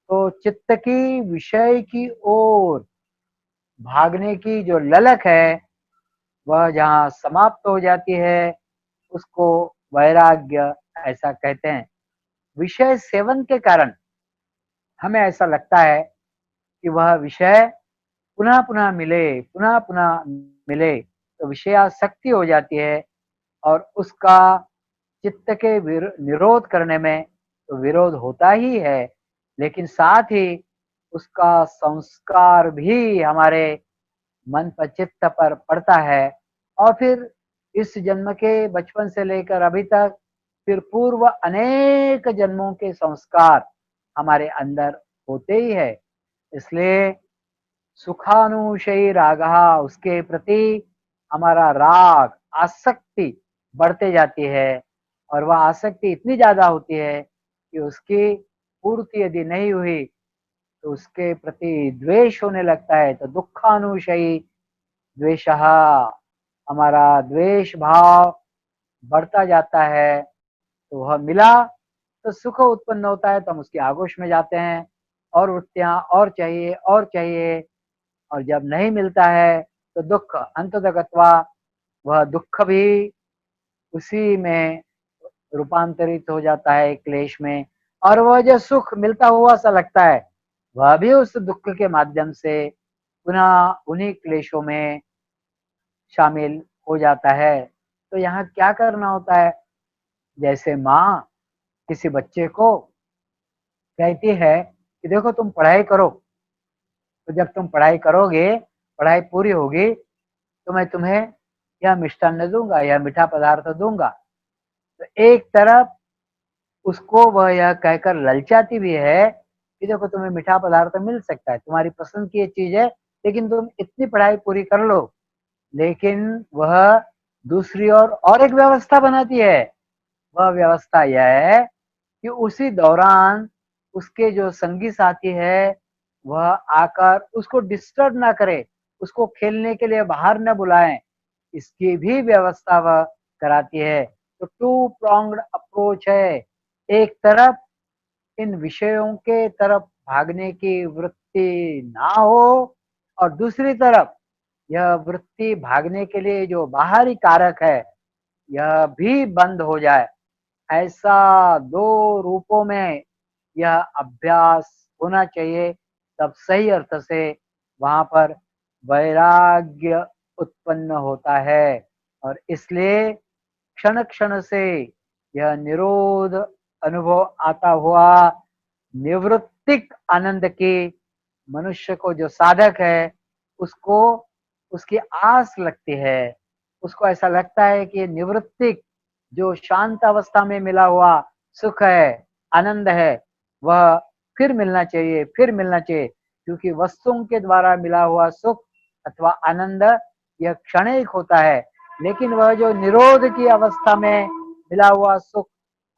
S1: तो चित्त की विषय की ओर भागने की जो ललक है वह जहाँ समाप्त हो जाती है उसको वैराग्य ऐसा कहते हैं। विषय सेवन के कारण हमें ऐसा लगता है कि वह विषय पुनः पुनः मिले, पुनः पुनः मिले, तो विषयासक्ति हो जाती है और उसका चित्त के निरोध करने में तो विरोध होता ही है, लेकिन साथ ही उसका संस्कार भी हमारे मन पर चित्त पर पड़ता है। और फिर इस जन्म के बचपन से लेकर अभी तक फिर पूर्व अनेक जन्मों के संस्कार हमारे अंदर होते ही है। इसलिए सुखानुशयी रागः, उसके प्रति हमारा राग, आसक्ति बढ़ते जाती है और वह आसक्ति इतनी ज्यादा होती है कि उसकी पूर्ति यदि नहीं हुई तो उसके प्रति द्वेष होने लगता है। तो दुखानुशयी द्वेषः, हमारा द्वेष भाव बढ़ता जाता है। तो वह मिला तो सुख उत्पन्न होता है तो हम उसकी आगोश में जाते हैं, और वृत्तियां और चाहिए और चाहिए, और जब नहीं मिलता है तो दुख अंततः गत्वा वह दुख भी उसी में रूपांतरित हो जाता है क्लेश में, और वह जो सुख मिलता हुआ सा लगता है वह भी उस दुख के माध्यम से पुनः उन्हीं क्लेशों में शामिल हो जाता है। तो यहाँ क्या करना होता है, जैसे माँ किसी बच्चे को कहती है कि देखो तुम पढ़ाई करो, तो जब तुम पढ़ाई करोगे, पढ़ाई पूरी होगी तो मैं तुम्हें यह मिष्टान्न दूंगा, यह मीठा पदार्थ दूंगा। तो एक तरफ उसको वह यह कहकर ललचाती भी है कि देखो तुम्हें मीठा पदार्थ मिल सकता है, तुम्हारी पसंद की ये चीज है, लेकिन तुम इतनी पढ़ाई पूरी कर लो। लेकिन वह दूसरी ओर और एक व्यवस्था बनाती है। वह व्यवस्था यह है कि उसी दौरान उसके जो संगी साथी है वह आकर उसको डिस्टर्ब ना करे, उसको खेलने के लिए बाहर न बुलाएं, इसकी भी व्यवस्था वह कराती है। तो टू प्रॉन्ग्ड अप्रोच है। एक तरफ इन विषयों के तरफ भागने की वृत्ति ना हो, और दूसरी तरफ यह वृत्ति भागने के लिए जो बाहरी कारक है यह भी बंद हो जाए। ऐसा दो रूपों में यह अभ्यास होना चाहिए, तब सही अर्थ से वहां पर वैराग्य उत्पन्न होता है। और इसलिए क्षण क्षण से यह निरोध अनुभव आता हुआ निवृत्तिक आनंद की मनुष्य को जो साधक है उसको उसकी आस लगती है। उसको ऐसा लगता है कि निवृत्तिक जो शांत अवस्था में मिला हुआ सुख है, आनंद है, वह फिर मिलना चाहिए, फिर मिलना चाहिए, क्योंकि वस्तुओं के द्वारा मिला हुआ सुख अथवा आनंद यह क्षणिक होता है। लेकिन वह जो निरोध की अवस्था में मिला हुआ सुख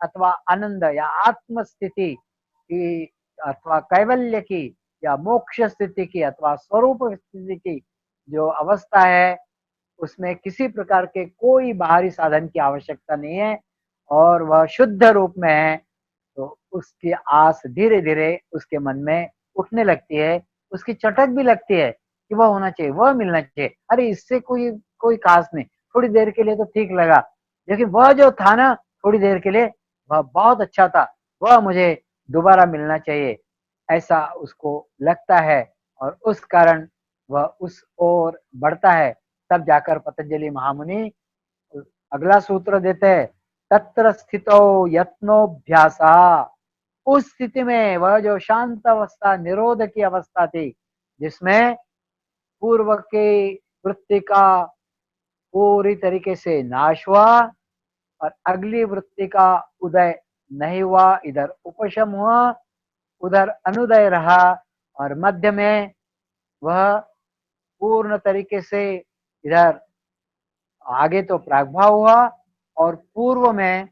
S1: अथवा आनंद या आत्म स्थिति की अथवा कैवल्य की या मोक्ष स्थिति की अथवा स्वरूप स्थिति की जो अवस्था है, उसमें किसी प्रकार के कोई बाहरी साधन की आवश्यकता नहीं है और वह शुद्ध रूप में है। तो उसकी आस धीरे धीरे उसके मन में उठने लगती है, उसकी चटक भी लगती है कि वह होना चाहिए, वह मिलना चाहिए। अरे इससे कोई कोई खास नहीं, थोड़ी देर के लिए तो ठीक लगा, लेकिन वह जो था ना थोड़ी देर के लिए, वह बहुत अच्छा था, वह मुझे दोबारा मिलना चाहिए, ऐसा उसको लगता है। और उस कारण वह उस ओर बढ़ता है। तब जाकर पतंजलि महामुनि अगला सूत्र देते हैं, तत्र स्थितो यत्नोभ्यासा। उस स्थिति में वह जो शांत अवस्था निरोध की अवस्था थी, जिसमें पूर्व की वृत्ति का पूरी तरीके से नाश हुआ और अगली वृत्ति का उदय नहीं हुआ, इधर उपशम हुआ, उधर अनुदय रहा, और मध्य में वह पूर्ण तरीके से इधर आगे तो प्रागभाव हुआ और पूर्व में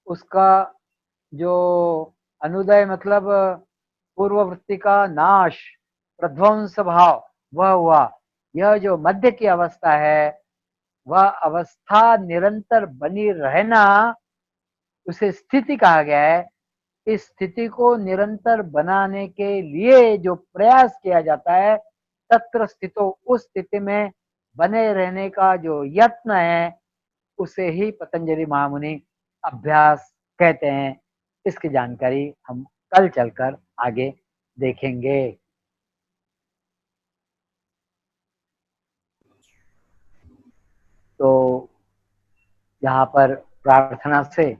S1: उसका जो अनुदय मतलब पूर्व वृत्ति का नाश, प्रध्वंस भाव, वह हुआ। यह जो मध्य की अवस्था है, वह अवस्था निरंतर बनी रहना, उसे स्थिति कहा गया है। इस स्थिति को निरंतर बनाने के लिए जो प्रयास किया जाता है, तत्र स्थितो, उस स्थिति में बने रहने का जो यत्न है, उसे ही पतंजलि महामुनि अभ्यास कहते हैं। इसकी जानकारी हम कल चलकर आगे देखेंगे। तो यहाँ पर प्रार्थना से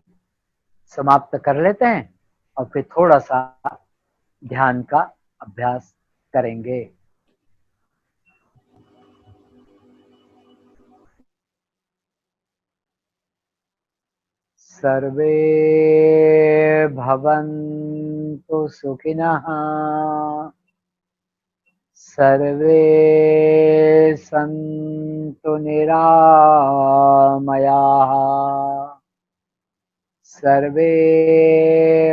S1: समाप्त कर लेते हैं और फिर थोड़ा सा ध्यान का अभ्यास करेंगे। सर्वे भवन्तु सुखिनः, सर्वे सन्तु निरामयाः, सर्वे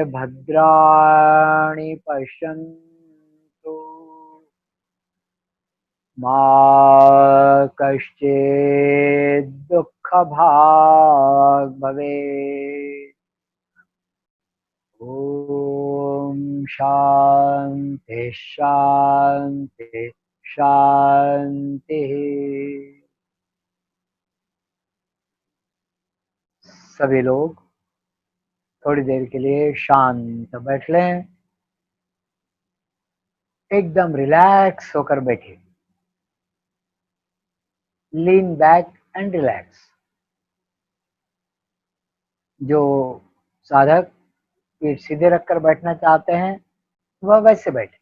S1: भद्राणि पश्यन्तु, मा कश्चित् दुःखभाग् भवेत्। ओम शांति शांति शांति। सभी लोग थोड़ी देर के लिए शांत बैठ लें, एकदम रिलैक्स होकर बैठिए। Lean back and relax. जो साधक पीठ सीधे रखकर बैठना चाहते हैं वह वैसे बैठे,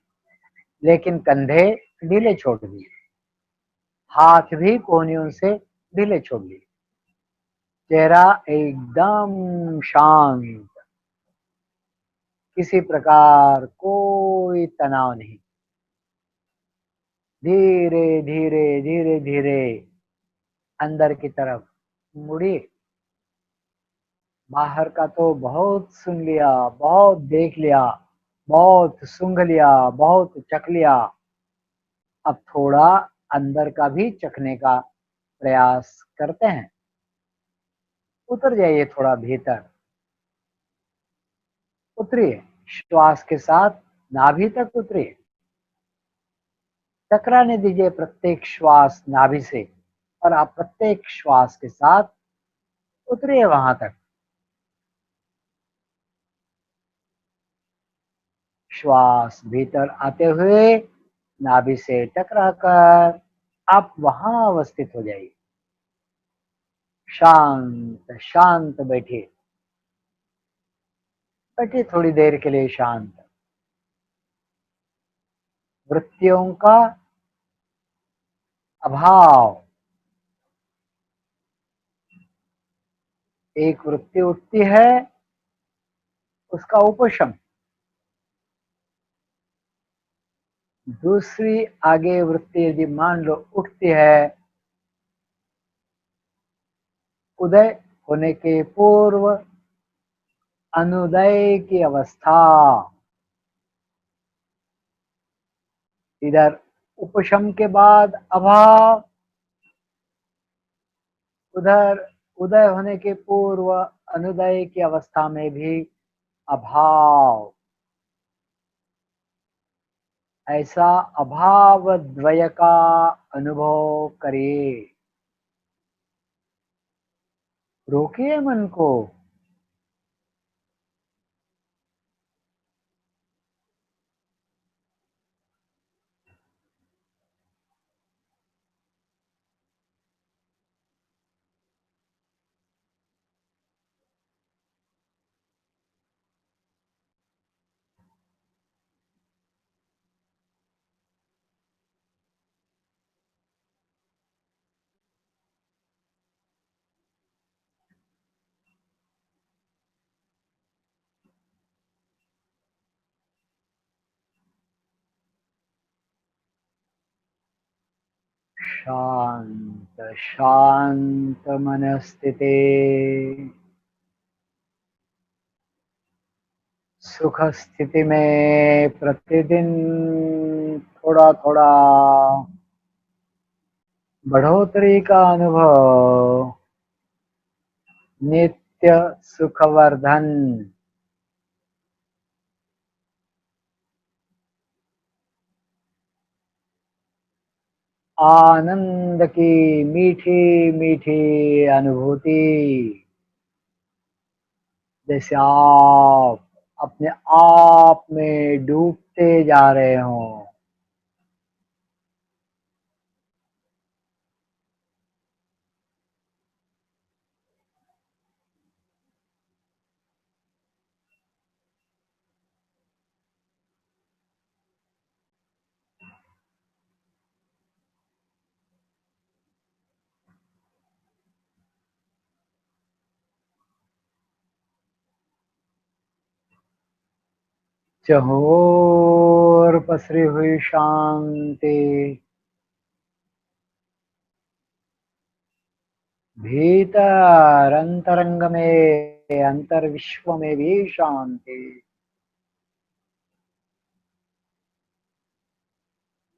S1: लेकिन कंधे ढीले छोड़ दिए, हाथ भी कोहनियों से ढीले छोड़ दिए, चेहरा एकदम शांत, किसी प्रकार कोई तनाव नहीं। धीरे धीरे धीरे धीरे अंदर की तरफ मुड़िए। बाहर का तो बहुत सुन लिया, बहुत देख लिया, बहुत सूंघ लिया, बहुत चख लिया। अब थोड़ा अंदर का भी चखने का प्रयास करते हैं। उतर जाइए थोड़ा भीतर, उतरिए, श्वास के साथ नाभि तक उतरिए। टकराने दीजिए प्रत्येक श्वास नाभि से, और आप प्रत्येक श्वास के साथ उतरिए वहां तक। श्वास भीतर आते हुए नाभि से टकराकर आप वहां अवस्थित हो जाइए। शांत शांत बैठिए, बैठिए थोड़ी देर के लिए शांत। वृत्तियों का अभाव। एक वृत्ति उठती है, उसका उपशम। दूसरी आगे वृत्ति यदि मान लो उठती है, उदय होने के पूर्व अनुदय की अवस्था, इधर उपशम के बाद अभाव, उधर उदय होने के पूर्व अनुदय की अवस्था में भी अभाव। ऐसा अभाव द्वय का अनुभव करिए। रोकिए मन को। शांत शांत मन स्थिति, सुख स्थिति में प्रतिदिन थोड़ा थोड़ा बढ़ोतरी का अनुभव। नित्य सुखवर्धन, आनंद की मीठी मीठी अनुभूति, जैसे आप अपने आप में डूबते जा रहे हो। चहोर पसरी हुई शांति, भीतर अंतरंग में अंतर विश्व में भी शांति।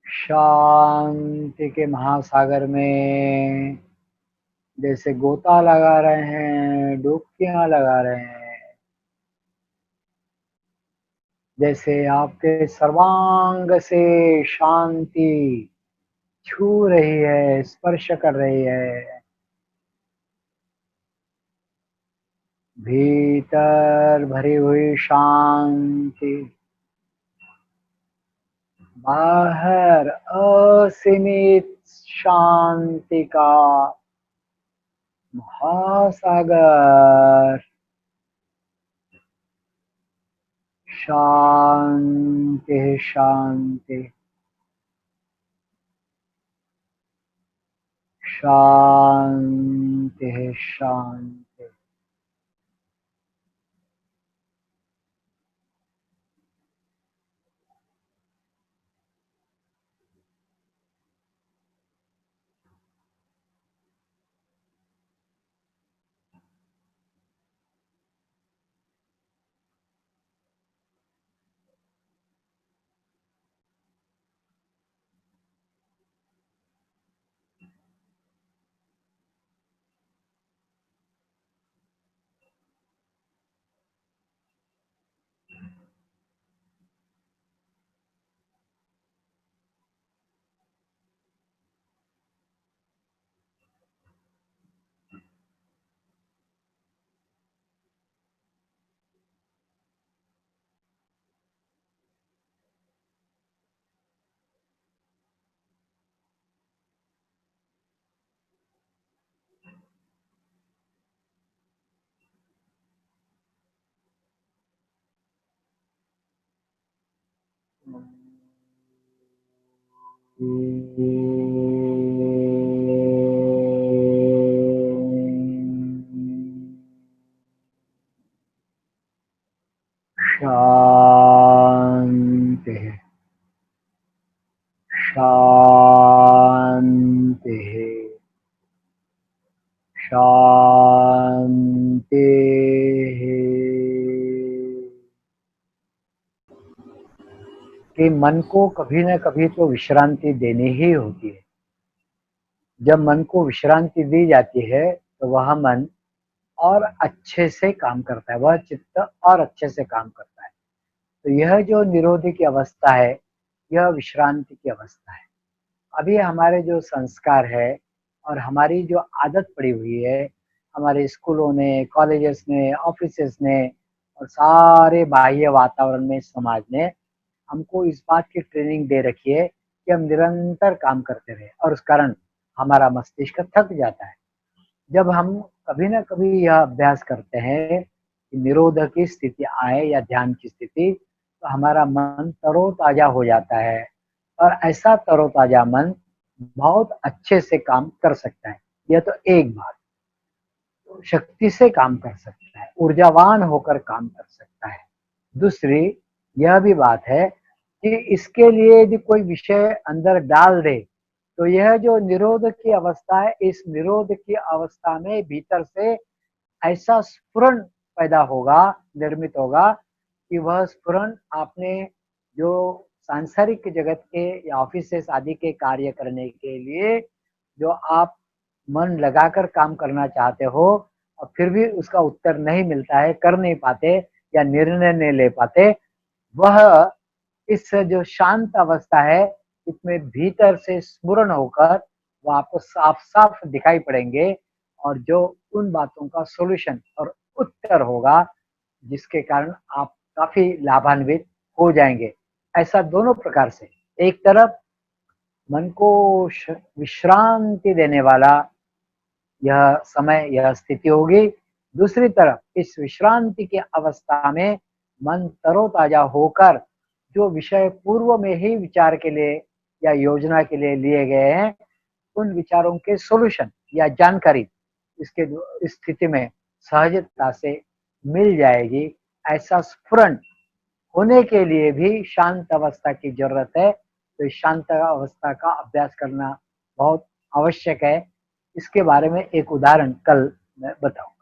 S1: शांति के महासागर में जैसे गोता लगा रहे हैं, डुबकियां लगा रहे हैं, जैसे आपके सर्वांग से शांति छू रही है, स्पर्श कर रही है। भीतर भरी हुई शांति, बाहर असीमित शांति का महासागर। शांति शांति शांति शांति। शांति शांति शांति। कि मन को कभी न कभी तो विश्रांति देनी ही होती है। जब मन को विश्रांति दी जाती है तो वह मन और अच्छे से काम करता है, वह चित्त और अच्छे से काम करता है। तो यह जो निरोध की अवस्था है, यह विश्रांति की अवस्था है। अभी हमारे जो संस्कार है और हमारी जो आदत पड़ी हुई है, हमारे स्कूलों ने, कॉलेजेस ने, ऑफिसेस ने और सारे बाह्य वातावरण में समाज ने हमको इस बात की ट्रेनिंग दे रखी है कि हम निरंतर काम करते रहे और उस कारण हमारा मस्तिष्क थक जाता है। जब हम कभी न कभी यह अभ्यास करते हैं कि निरोध की स्थिति आए या ध्यान की स्थिति, तो हमारा मन तरोताजा हो जाता है और ऐसा तरोताजा मन बहुत अच्छे से काम कर सकता है। यह तो एक बात, तो शक्ति से काम कर सकता है, ऊर्जावान होकर काम कर सकता है। दूसरी यह भी बात है कि इसके लिए यदि कोई विषय अंदर डाल दे, तो यह जो निरोध की अवस्था है, इस निरोध की अवस्था में भीतर से ऐसा स्फुरन पैदा होगा, निर्मित होगा कि वह स्फुरन आपने जो सांसारिक जगत के या ऑफिसेस आदि के कार्य करने के लिए जो आप मन लगाकर काम करना चाहते हो और फिर भी उसका उत्तर नहीं मिलता है, कर नहीं पाते या निर्णय नहीं ले पाते, वह इस जो शांत अवस्था है, इसमें भीतर से स्फुरन होकर वो आपको साफ-साफ दिखाई पड़ेंगे और जो उन बातों का सॉल्यूशन और उत्तर होगा, जिसके कारण आप काफ़ी लाभान्वित हो जाएँगे। ऐसा दोनों प्रकार से, एक तरफ मन को विश्रांति देने वाला यह समय, यह स्थिति होगी। दूसरी तरफ इस विश्रांति की अवस्था में मन तरोताजा होकर जो विषय पूर्व में ही विचार के लिए या योजना के लिए लिए गए हैं, उन विचारों के सॉल्यूशन या जानकारी इसके इस स्थिति में सहजता से मिल जाएगी। ऐसा स्फुरन होने के लिए भी शांत अवस्था की ज़रूरत है। तो इस शांत अवस्था का अभ्यास करना बहुत आवश्यक है। इसके बारे में एक उदाहरण कल मैं बताऊँ।